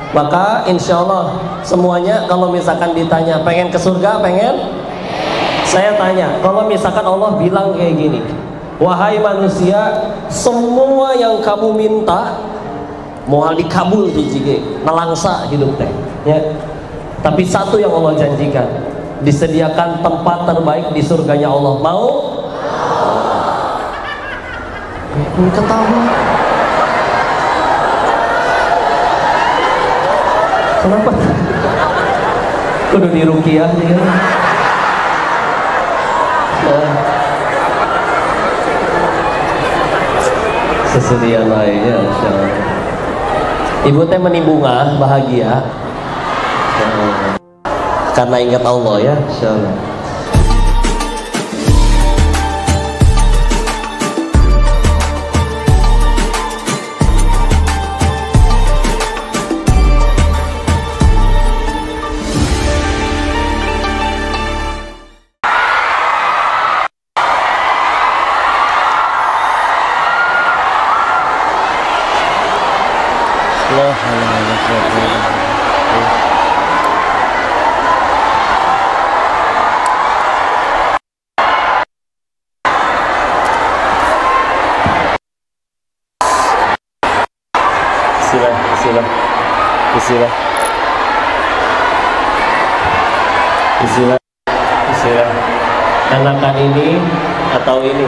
Maka insya Allah semuanya kalau misalkan ditanya pengen ke surga, pengen? Saya tanya, kalau misalkan Allah bilang kayak gini, wahai manusia, semua yang kamu minta mohal dikabul jijike nelangsa hidup teh ya. Tapi satu yang Allah janjikan, disediakan tempat terbaik di surganya Allah. Mau? Ini ketawa. Kenapa? Kudu diruqyah dia. Sesedia lainnya, insyaallah. Ibu teh meni bunga bahagia karena ingat Allah ya, insyaallah. Bismillah. Enakan ini atau ini?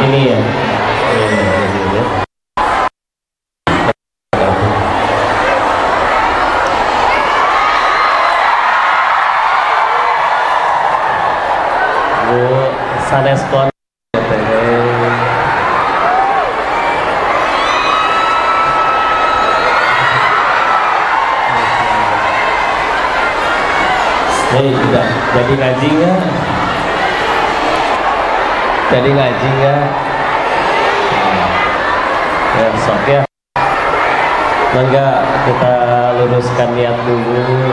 Ini ya. Bu, sanes kon. Hei, tidak. Jadi ngaji nggak? Jadi ngaji nggak? Ya, sok ya. Enggak, kita luruskan niat dulu.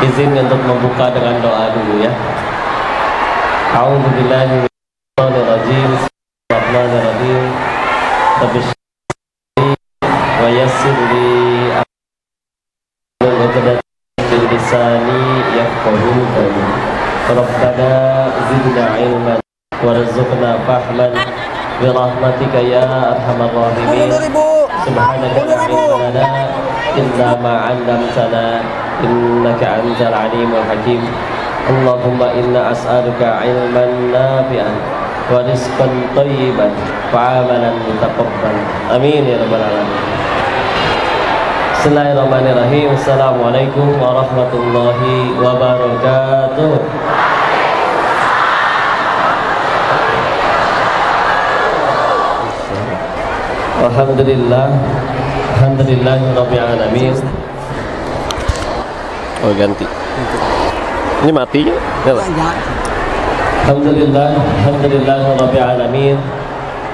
Izin untuk membuka dengan doa dulu ya. A'udzubillahi minasyaitonirrajim. Bismillahirrahmanirrahim. Tabisyiri wa yassirli lisani yafqahu qawli. Rabbana zidna ilman warzuqna fahman bi rahmatika ya arhamar rahimin. Subhanaka la ilma lana illa ma 'allamtana innaka antal alimul hakim. Allahumma inna as'aluka ilman nafi'an wa rizqan thayyiban wa 'amalan mutaqabbalan. Amin ya rabbal alamin. Bismillahirrahmanirrahim. Assalamualaikum warahmatullahi wabarakatuh. Alhamdulillah, alhamdulillahirabbil alamin. Oh, ganti. Ini mati ya? Alhamdulillah, alhamdulillahirabbil alamin.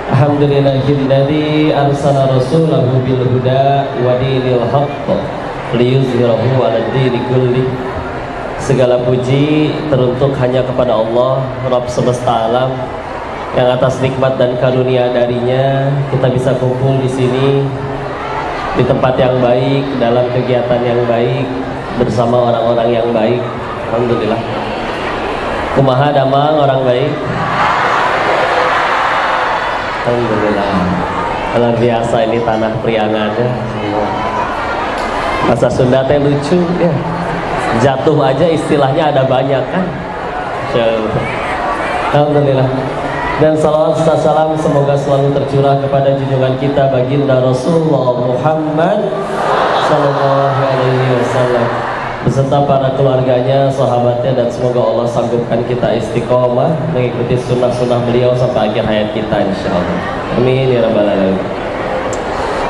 Alhamdulillahilladzi arsala rasulahu bil huda wa dinil haqq liyuzhirahu 'alad dini kulli. Segala puji teruntuk hanya kepada Allah, Rabb semesta alam, yang atas nikmat dan karunia darinya kita bisa kumpul di sini di tempat yang baik, dalam kegiatan yang baik, bersama orang-orang yang baik. Alhamdulillah. Kumaha damang orang baik? Alhamdulillah. Luar biasa ini tanah priangannya. Bahasa Sunda teh lucu ya. Jatuh aja istilahnya ada banyak kan. Alhamdulillah. Dan salawat serta salam semoga selalu tercurah kepada junjungan kita baginda Rasulullah Muhammad sallallahu alaihi wasallam beserta para keluarganya, sahabatnya, dan semoga Allah sanggupkan kita istiqomah mengikuti sunnah-sunnah beliau sampai akhir hayat kita insyaallah. Amin ya rabbal alamin.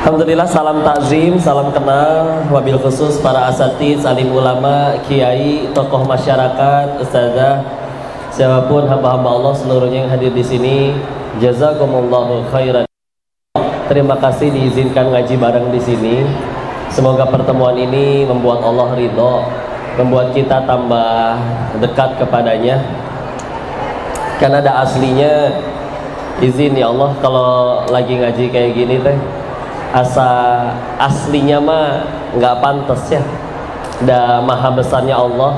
Alhamdulillah, salam takzim, salam kenal, wabil khusus para asatiz, alim ulama, kiai, tokoh masyarakat, ustazah, siapapun hamba-hamba Allah seluruhnya yang hadir di sini. Jazakumullahu khairan. Terima kasih diizinkan ngaji bareng di sini. Semoga pertemuan ini membuat Allah ridho, membuat kita tambah dekat kepadanya. Karena ada aslinya izin ya Allah, kalau lagi ngaji kayak gini teh asa aslinya mah nggak pantas ya. Da maha besarnya Allah.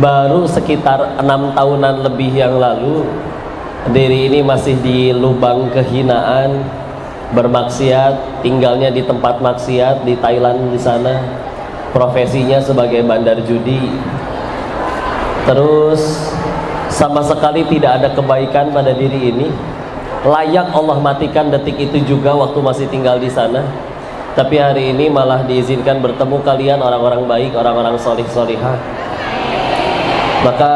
Baru sekitar 6 tahunan lebih yang lalu diri ini masih di lubang kehinaan, bermaksiat, tinggalnya di tempat maksiat di Thailand di sana, profesinya sebagai bandar judi. Terus sama sekali tidak ada kebaikan pada diri ini. Layak Allah matikan detik itu juga waktu masih tinggal di sana. Tapi hari ini malah diizinkan bertemu kalian orang-orang baik, orang-orang solih-solihah. Maka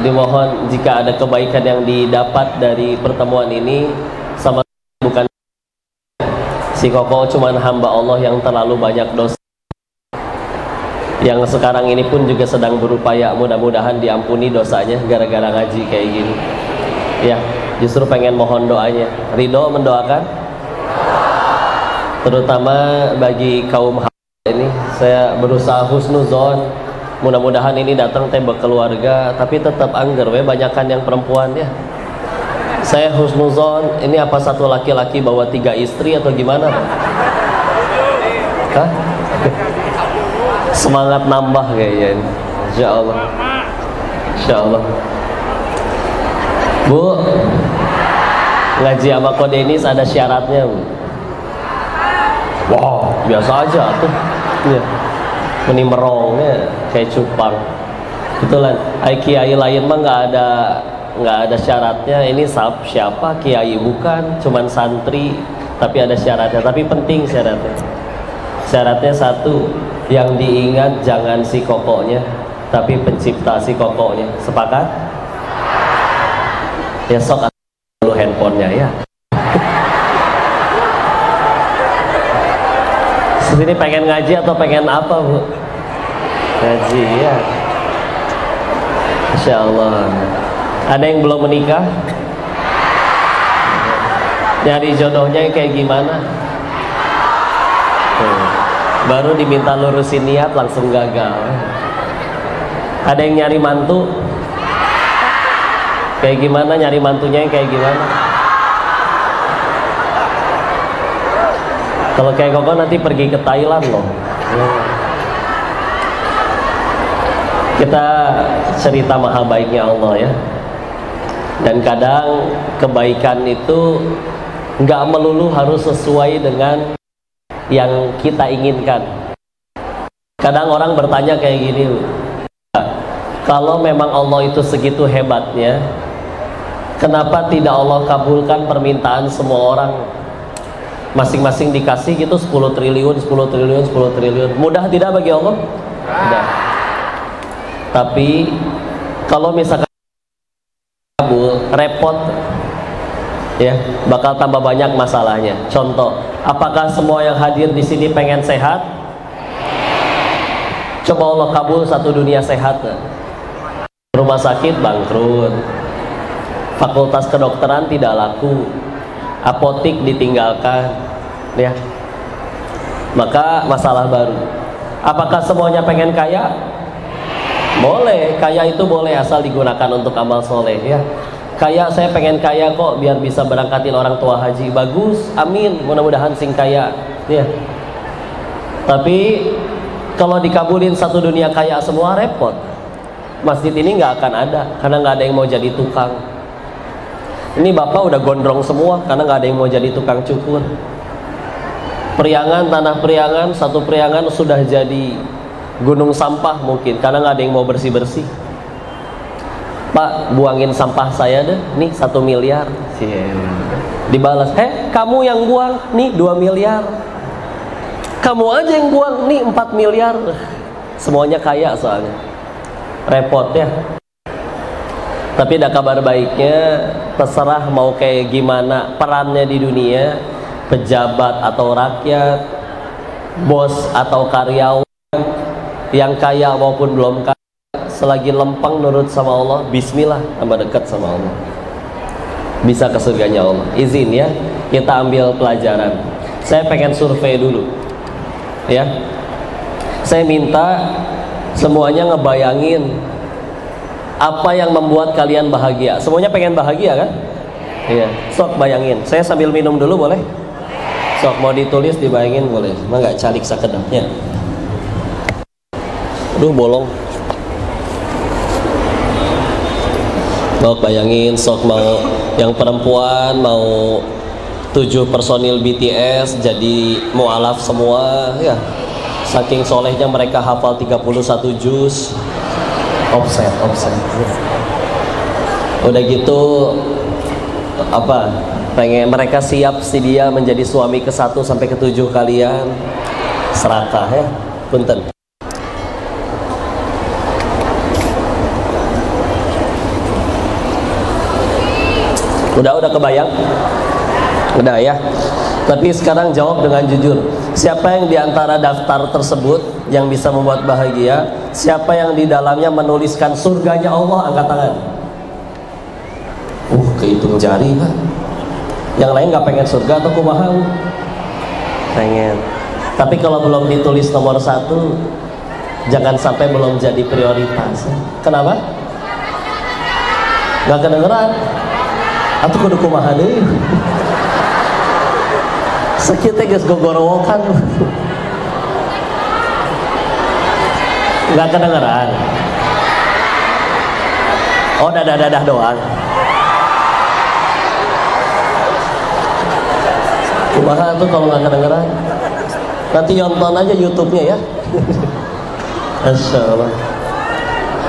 dimohon jika ada kebaikan yang didapat dari pertemuan ini, sama bukan si Koko cuman hamba Allah yang terlalu banyak dosa, yang sekarang ini pun juga sedang berupaya mudah-mudahan diampuni dosanya gara-gara ngaji kayak gini ya. Justru pengen mohon doanya. Ridho mendoakan, terutama bagi kaum ini. Saya berusaha husnuzon, mudah-mudahan ini datang tembak keluarga, tapi tetap angger we banyakan yang perempuan ya. Saya husnuzon, ini apa satu laki-laki bawa 3 istri atau gimana Pak? Hah? Semangat nambah kayaknya ini. Insya Allah, Insya Allah. Bu, ngaji sama Kodenis ada syaratnya Bu. Wow, biasa aja tuh ya. Meni merongnya kayak cupang. Betulan, kiai lain mah nggak ada syaratnya. Ini siapa kiai bukan, cuman santri, tapi ada syaratnya. Tapi penting syaratnya. Syaratnya satu, yang diingat jangan si kokonya, tapi pencipta si kokonya. Sepakat? Ya sok dulu handphonenya ya. Sini pengen ngaji atau pengen apa Bu? Ngaji ya. Insya Allah. Ada yang belum menikah? Nyari jodohnya kayak gimana? Baru diminta lurusin niat langsung gagal. Ada yang nyari mantu? Kayak gimana nyari mantunya yang kayak gimana? Kalau kayak Koko nanti pergi ke Thailand loh. Kita cerita maha baiknya Allah ya. Dan kadang kebaikan itu nggak melulu harus sesuai dengan yang kita inginkan. Kadang orang bertanya kayak gini, kalau memang Allah itu segitu hebatnya, kenapa tidak Allah kabulkan permintaan semua orang? Masing-masing dikasih gitu 10 triliun, 10 triliun, 10 triliun. Mudah tidak bagi Allah? Mudah. Tapi kalau misalkan kabul, repot ya, bakal tambah banyak masalahnya. Contoh, apakah semua yang hadir di sini pengen sehat? Coba Allah kabul satu dunia sehat, rumah sakit bangkrut, fakultas kedokteran tidak laku, apotik ditinggalkan ya, maka masalah baru. Apakah semuanya pengen kaya? Boleh, kaya itu boleh asal digunakan untuk amal soleh ya. Kaya, saya pengen kaya kok biar bisa berangkatin orang tua haji. Bagus, amin, mudah-mudahan sing kaya ya. Tapi kalau dikabulin satu dunia kaya semua, repot. Masjid ini nggak akan ada karena nggak ada yang mau jadi tukang. Ini bapak udah gondrong semua karena nggak ada yang mau jadi tukang cukur. Priangan, tanah priangan, satu priangan sudah jadi gunung sampah mungkin karena nggak ada yang mau bersih-bersih. Pak, buangin sampah saya deh, nih 1 miliar. Dibalas, kamu yang buang, nih 2 miliar. Kamu aja yang buang, nih 4 miliar. Semuanya kaya soalnya. Repot ya. Tapi ada kabar baiknya, terserah mau kayak gimana perannya di dunia, pejabat atau rakyat, bos atau karyawan, yang kaya maupun belum kaya, selagi lempeng nurut sama Allah, bismillah, tambah dekat sama Allah, bisa ke surganya Allah. Izin ya, kita ambil pelajaran. Saya pengen survei dulu ya. Saya minta semuanya ngebayangin apa yang membuat kalian bahagia. Semuanya pengen bahagia kan? Iya. Sok bayangin. Saya sambil minum dulu boleh? Sok mau ditulis dibayangin boleh, mah nggak calik sakedapnya. Duh bolong. Mau bayangin sok mau yang perempuan mau 7 personil BTS jadi mualaf semua ya. Saking solehnya mereka hafal 31 juz. Offset. Udah gitu apa? Pengen mereka siap sedia menjadi suami ke-1 sampai ke-7 kalian. Serakah ya. Punten. Udah kebayang? Udah ya. Tapi sekarang jawab dengan jujur. Siapa yang diantara daftar tersebut yang bisa membuat bahagia? Siapa yang di dalamnya menuliskan surganya Allah? Angkat tangan. Kehitung jari kan? Yang lain nggak pengen surga atau kumaha? Pengen. Tapi kalau belum ditulis nomor 1, jangan sampai belum jadi prioritas. Kenapa? Nggak kedengeran? Atau kudu kumaha deui? Sakit geus gogorowokan. Nggak kedengeran. Oh dadah doang. Kumaha tuh kalau nggak kedengeran? Nanti nonton aja YouTube-nya ya. Masya Allah.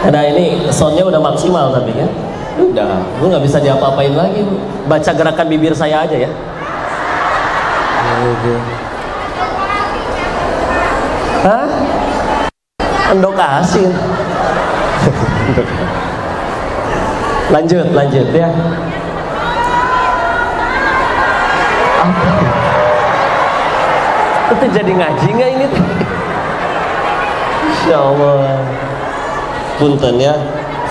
Nah ini soundnya udah maksimal tapi kan? Udah, lu nggak bisa diapa-apain lagi. Baca gerakan bibir saya aja ya. Hah? Endok asin. Lanjut ya. Itu jadi ngaji nggak ini? Insya Allah. Punten ya,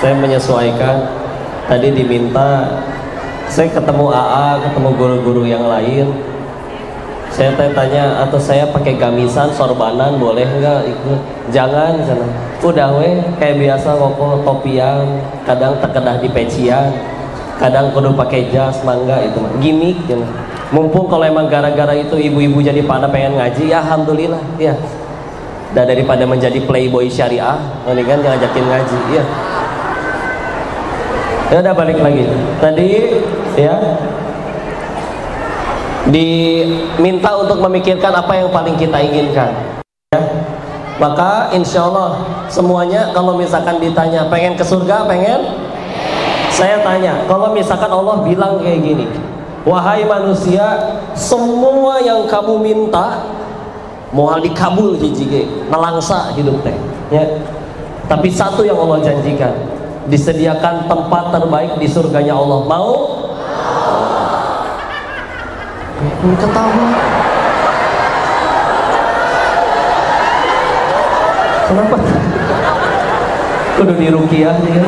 saya menyesuaikan. Tadi diminta, saya ketemu AA, ketemu guru-guru yang lain. Saya tanya, atau saya pakai gamisan, sorbanan, boleh nggak ikut? Jangan, sana. Udah weh, kayak biasa koko topian, kadang terkedah di pecian, kadang kudu pakai jas, mangga itu mah gimmick ya. Mumpung kalau emang gara-gara itu ibu-ibu jadi pada pengen ngaji, ya alhamdulillah ya. Dan daripada menjadi playboy syariah, ini kan ngajakin ngaji ya. Ya udah balik lagi. Tadi ya diminta untuk memikirkan apa yang paling kita inginkan ya. Maka insya Allah semuanya kalau misalkan ditanya pengen ke surga, pengen? Saya tanya, kalau misalkan Allah bilang kayak gini, wahai manusia, semua yang kamu minta mohal dikabul hiji nelangsa hidup teh ya. Tapi satu yang Allah janjikan, disediakan tempat terbaik di surganya Allah. Mau? Ketawa. Kenapa? Kudu diruqyah dia.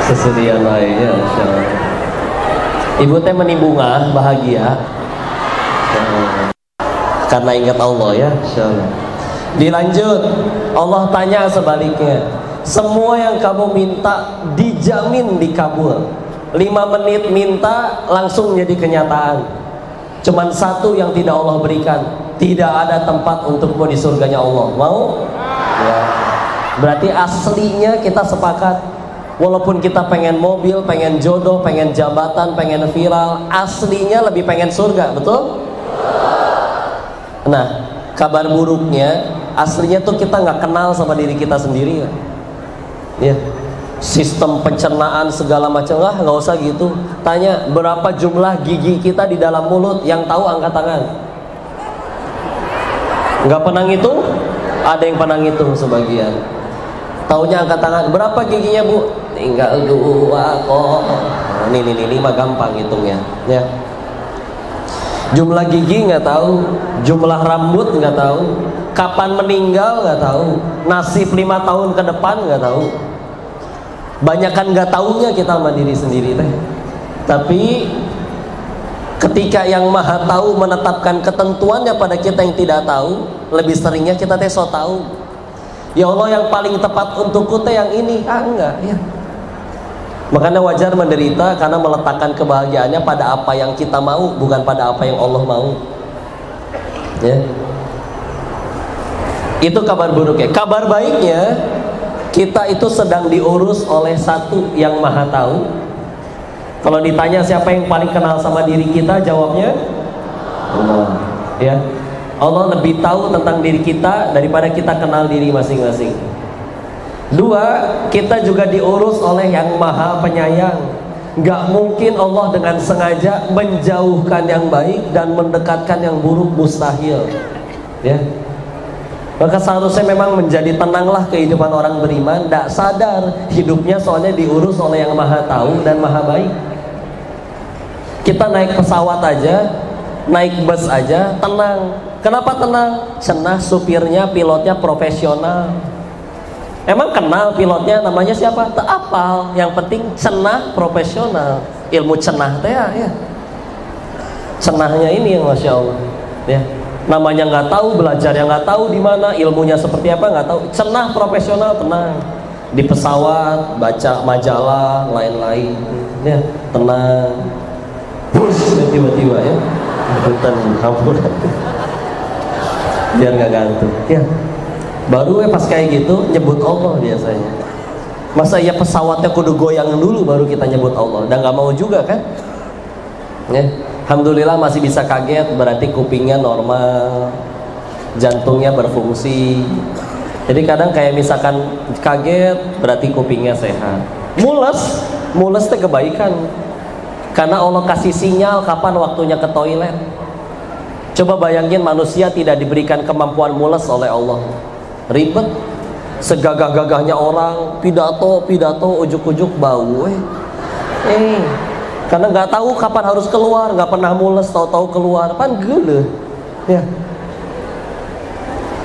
Sesudian lainnya, insyaallah. Ibu teh menibungah bahagia karena ingat Allah ya, insyaallah. Dilanjut, Allah tanya sebaliknya, semua yang kamu minta dijamin dikabul. 5 menit minta langsung jadi kenyataan. Cuman satu yang tidak Allah berikan, tidak ada tempat untukmu di surganya Allah. Mau? Ya. Berarti aslinya kita sepakat. Walaupun kita pengen mobil, pengen jodoh, pengen jabatan, pengen viral, aslinya lebih pengen surga, betul? Nah, kabar buruknya, aslinya tuh kita nggak kenal sama diri kita sendiri ya. Ya, sistem pencernaan segala macam lah, nggak usah gitu. Tanya berapa jumlah gigi kita di dalam mulut, yang tahu angkat tangan. Nggak pernah ngitung? Ada yang pernah ngitung sebagian. Taunya angkat tangan. Berapa giginya bu? Tinggal 2 kok. Nah, ini mah gampang hitungnya ya. Jumlah gigi nggak tahu, jumlah rambut nggak tahu, kapan meninggal nggak tahu, nasib 5 tahun ke depan nggak tahu. Banyakan nggak taunya kita sama diri sendiri teh. Tapi ketika yang maha tahu menetapkan ketentuannya pada kita yang tidak tahu, lebih seringnya kita teh so tahu. Ya Allah yang paling tepat untukku teh yang ini, enggak ya. Makanya wajar menderita karena meletakkan kebahagiaannya pada apa yang kita mau, bukan pada apa yang Allah mau. Ya. Itu kabar buruk ya. Kabar baiknya, kita itu sedang diurus oleh satu yang maha tahu. Kalau ditanya siapa yang paling kenal sama diri kita, jawabnya Allah. Ya. Allah lebih tahu tentang diri kita daripada kita kenal diri masing-masing. Dua, kita juga diurus oleh yang maha penyayang. Gak mungkin Allah dengan sengaja menjauhkan yang baik dan mendekatkan yang buruk, mustahil. Ya. Maka seharusnya memang menjadi tenanglah kehidupan orang beriman. Gak sadar hidupnya soalnya diurus oleh yang maha tahu dan maha baik. Kita naik pesawat aja, naik bus aja, tenang. Kenapa tenang? Cenah supirnya, pilotnya profesional. Emang kenal pilotnya namanya siapa? Tak apal. Yang penting cenah profesional. Ilmu cenah teh ya. Cenahnya ini yang masya Allah. Ya. Namanya nggak tahu, belajarnya nggak tahu di mana, ilmunya seperti apa nggak tahu. Cenah profesional tenang. Di pesawat baca majalah lain-lain. Ya tenang. Tiba-tiba ya. Punten hampur. Biar nggak gantung. Ya. Baru pas kayak gitu nyebut Allah biasanya. Masa ya pesawatnya kudu goyang dulu baru kita nyebut Allah. Dan gak mau juga kan ya. Alhamdulillah masih bisa kaget, berarti kupingnya normal, jantungnya berfungsi. Jadi kadang kayak misalkan kaget berarti kupingnya sehat. Mules itu kebaikan. Karena Allah kasih sinyal kapan waktunya ke toilet. Coba bayangin manusia tidak diberikan kemampuan mules oleh Allah. Ribet, segagah-gagahnya orang pidato ujuk-ujuk bau karena nggak tahu kapan harus keluar, nggak pernah mules, tahu-tahu keluar pan geuleuh ya.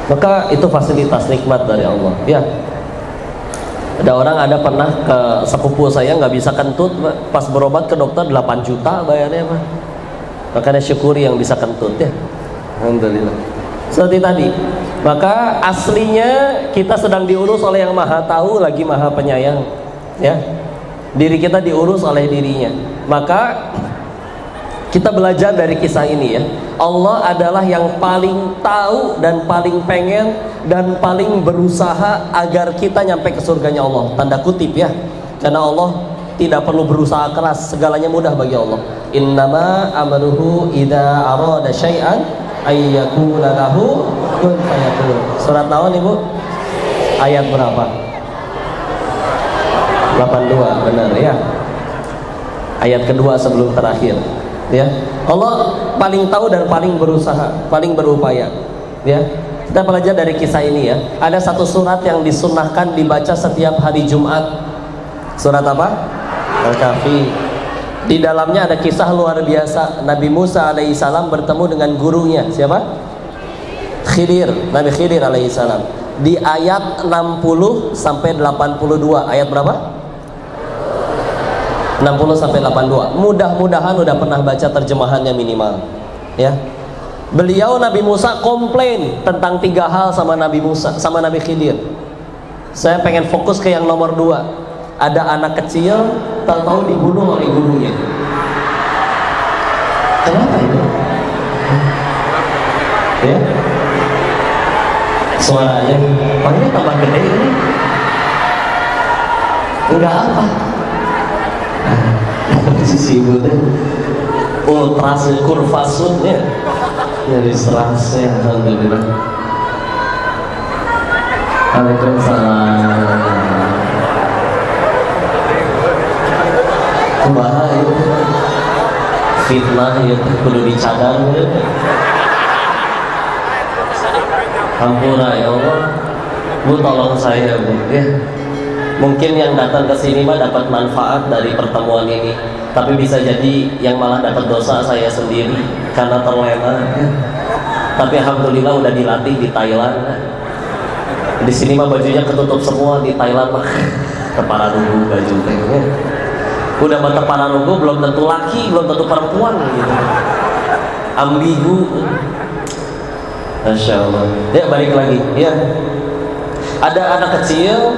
Maka itu fasilitas nikmat dari Allah ya. Ada orang pernah ke sepupu saya nggak bisa kentut, pas berobat ke dokter 8 juta bayarnya mah. Makanya syukuri yang bisa kentut ya. Alhamdulillah. Seperti tadi, maka aslinya kita sedang diurus oleh yang maha tahu lagi maha penyayang ya. Diri kita diurus oleh dirinya. Maka kita belajar dari kisah ini ya. Allah adalah yang paling tahu dan paling pengen dan paling berusaha agar kita nyampe ke surganya Allah. Tanda kutip ya. Karena Allah tidak perlu berusaha keras, segalanya mudah bagi Allah. Innama amruhu idza arada syai'an ayyakuna lahu kun fayakun. Surat naon Ibu? Ayat berapa? 82, benar ya. Ayat kedua sebelum terakhir. Ya. Allah paling tahu dan paling berusaha, paling berupaya. Ya. Kita belajar dari kisah ini ya. Ada satu surat yang disunnahkan dibaca setiap hari Jumat. Surat apa? Al-Kahfi. Di dalamnya ada kisah luar biasa. Nabi Musa alaihissalam bertemu dengan gurunya. Siapa? Khidir. Nabi Khidir alaihissalam. Di ayat 60 sampai 82. Ayat berapa? 60 sampai 82. Mudah-mudahan udah pernah baca terjemahannya minimal. Ya. Beliau Nabi Musa komplain tentang 3 hal sama Nabi Musa, sama Nabi Khidir. Saya pengen fokus ke yang nomor 2. Ada anak kecil tahu-tahu dibunuh oleh gurunya. Kenapa itu? Ya, suaranya panggil tambah gede ini. Enggak apa. Sisi ibu deh. Ultras kurvasut ya. Jadi serasnya alhamdulillah. Waalaikumsalam. Kumaha itu fitnah itu perlu dicadang ya. Hampura ya Allah, Bu tolong saya Bu ya. Mungkin yang datang ke sini mah dapat manfaat dari pertemuan ini, tapi bisa jadi yang malah dapat dosa saya sendiri karena terlena ya. Tapi alhamdulillah udah dilatih di Thailand. Di sini mah bajunya ketutup semua, di Thailand mah kepala nunggu baju ya. Udah mata para nunggu belum tentu laki, belum tentu perempuan gitu. Ambigu. Masya Allah. Ya balik lagi. Ya. Ada anak kecil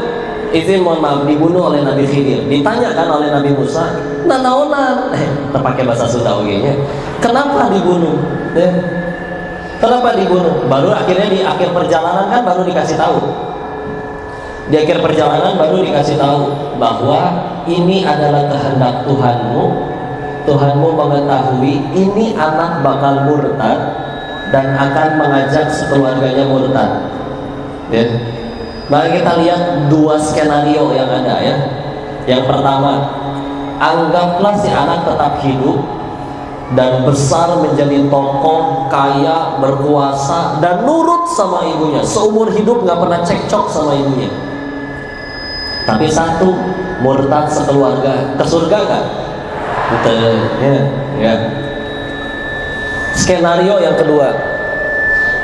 izin mohon maaf, dibunuh oleh Nabi Khidir. Ditanyakan oleh Nabi Musa, nanaonan, terpakai bahasa Sunda nya. Kenapa dibunuh? Kenapa dibunuh? Baru akhirnya di akhir perjalanan kan baru dikasih tahu. Di akhir perjalanan baru dikasih tahu bahwa ini adalah kehendak Tuhanmu. Tuhanmu mengetahui ini anak bakal murtad dan akan mengajak sekeluarganya murtad. Ya. Mari kita lihat dua skenario yang ada ya. Yang pertama, anggaplah si anak tetap hidup dan besar menjadi tokoh, kaya, berkuasa dan nurut sama ibunya. Seumur hidup nggak pernah cekcok sama ibunya. Tapi satu, murtad sekeluarga, ke surga nggak? Betul. Ya. Skenario yang kedua,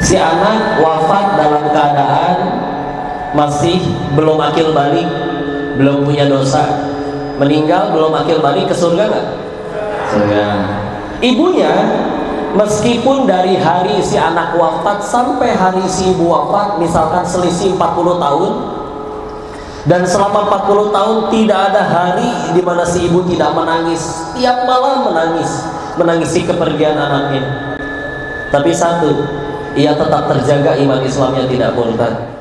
si anak wafat dalam keadaan masih belum akil balik, belum punya dosa, meninggal belum akil balik, ke surga nggak? Surga. Ibunya meskipun dari hari si anak wafat sampai hari si ibu wafat misalkan selisih 40 tahun, dan selama 40 tahun tidak ada hari di mana si ibu tidak menangis, tiap malam menangisi kepergian anaknya. Tapi satu, ia tetap terjaga iman Islamnya, tidak murtad.